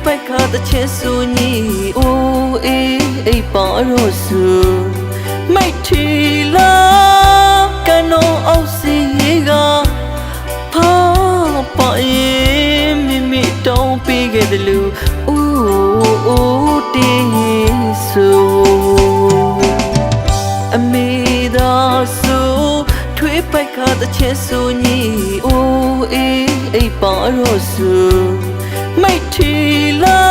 ပိုက်ခါတဲ့ချေဆူညီအိုးအေးအိပ်ပါရောစုမိတ်ထီလာကနောအောက်စီကဖာပါရင်မိမိတောင်းပေးခဲ့တယ်လူအိုးတင်းဆူအမေသာဆူထွေးပိုက်ခါတဲ့ချေဆူညီအိုးအေးအိပ်ပါရောစုမိတ်ထီလာ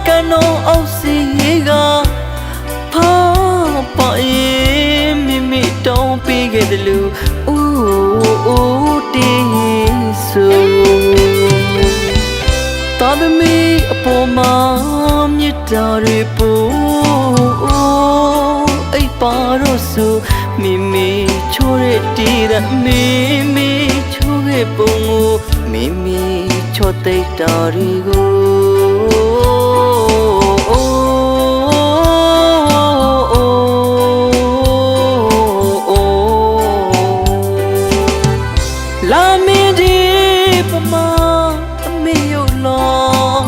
ကနောအောက်စီကဖာပါရင်မိမိတောင်းပေးခဲ့တယ်လူအိုးတင်းဆူတာသမီအပေါ်မှာမြစ်တာတွေပို့အိပ်ပါတော့စုမိမိချိုးတဲ့တီးတဲ့မိမိချိုးခဲ့ပုံကိုမိမိချိုးသိတာတွေကိုလာမင်းဒီပမာအမေယလော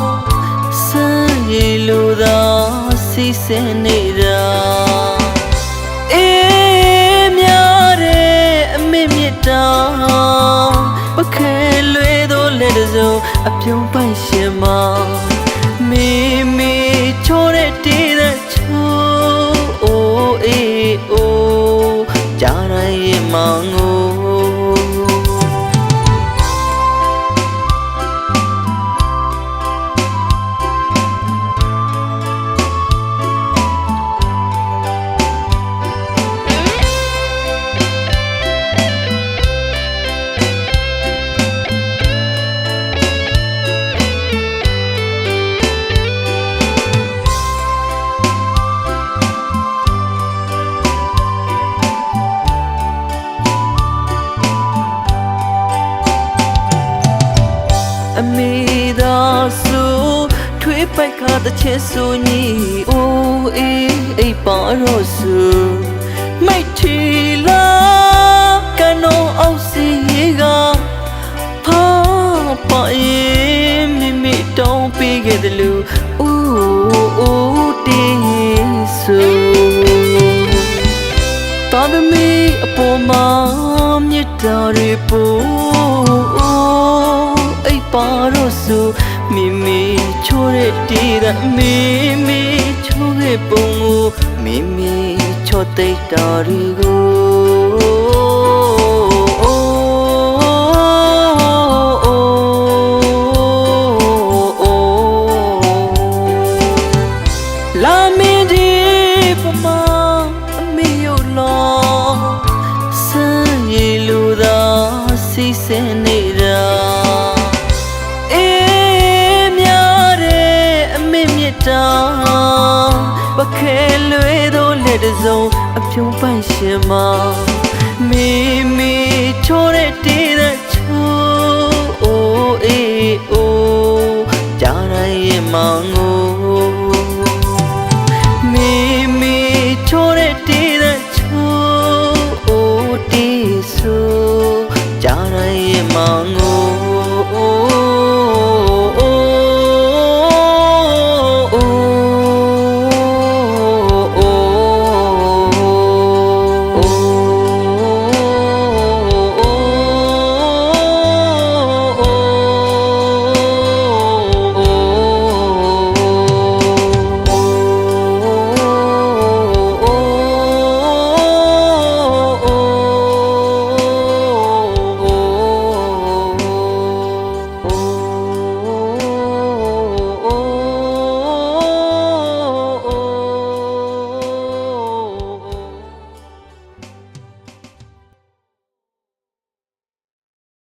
စမ်းရလိုသာစီစင်နေတာအေးများတဲ့အမေမြတ်တာပခဲလွေသောလက်တစုံအပြုံးပိုင်ရှင်မမိမိချိုးတဲ့တေးတဲ့ချိုးအိုးအေးအိုးကြားတိုင်းရင်မောင်ကိုအမေသာဆူထွေးပိုက်ခါတဲ့ချေဆူညီအိုးအေးအိပ်ပါရောစုမိတ်ထီလာကနောအောက်စီကဖာပါရင်မိမိတောင်းပေးခဲ့တယ်လူအိုးတင်းဆူတာသမီအပေါ်မှာမြစ်တာတွေပို့ပါရောစုမိမိချိုးတဲ့တီးတဲ့မိမိချိုးခဲ့ပုံကိုမိမိချိုးသိတာတွေကိုလာမင်းဒီပမာအမေယလောစမ်းရလိုသာစီစင်နေတာပခဲလွေသောလက်တစုံအပြုံးပိုင်ရှင်မမိ